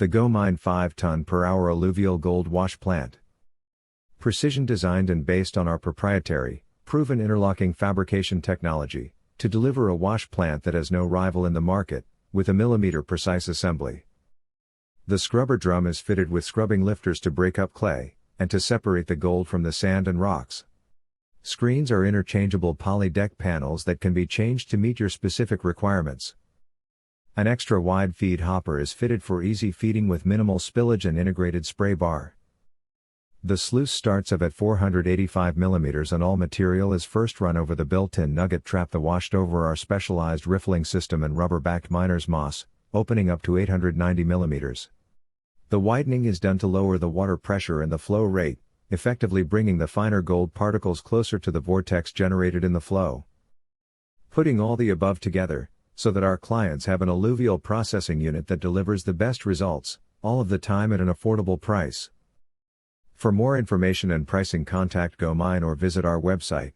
The GoMine 5-ton per hour alluvial gold wash plant. Precision designed and based on our proprietary, proven interlocking fabrication technology, to deliver a wash plant that has no rival in the market, with a millimetre precise assembly. The scrubber drum is fitted with scrubbing lifters to break up clay, and to separate the gold from the sand and rocks. Screens are interchangeable poly deck panels that can be changed to meet your specific requirements. An extra wide feed hopper is fitted for easy feeding with minimal spillage and integrated spray bar. The sluice starts at 485 mm and all material is first run over the built-in nugget trap, washed over our specialized riffling system and rubber-backed miner's moss, opening up to 890 mm. The widening is done to lower the water pressure and the flow rate, effectively bringing the finer gold particles closer to the vortex generated in the flow. Putting all the above together, so that our clients have an alluvial processing unit that delivers the best results, all of the time at an affordable price. For more information and pricing, contact GoMine or visit our website.